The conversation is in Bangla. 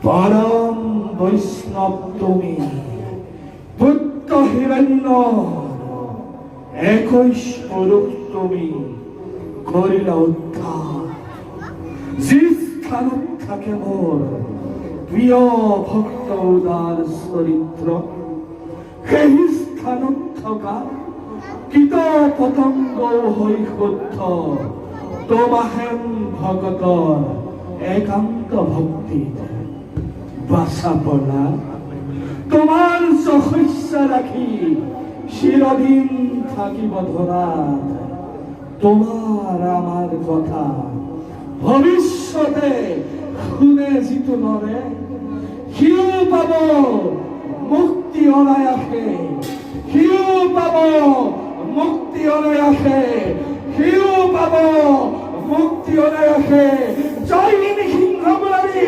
পরম বৈষ্ণব তুমি, পুত্র হিরণ্য, 21 পুরুষ তুমি করিলা উদ্ধার। যে স্থানত থাকে মোর প্রিয় ভক্ত উদার চরিত্র, সেই স্থানত থকা কীট পতঙ্গ হৈ শুদ্ধ তোমাহেন ভগতৰ একান্ত ভক্তি। বাছা পলা তোমার সহস্য রাখি চিরদিন থাকিব ধরাত। তোমার আমার কথা ভবিষ্যতে শুনে যিটো নৰে, সিও পাব মুক্তি অনায়াসে, সিও পাব মুক্তি অনায়াসে, সিও পাব মুক্তি অনায়াসে। জয় নিশি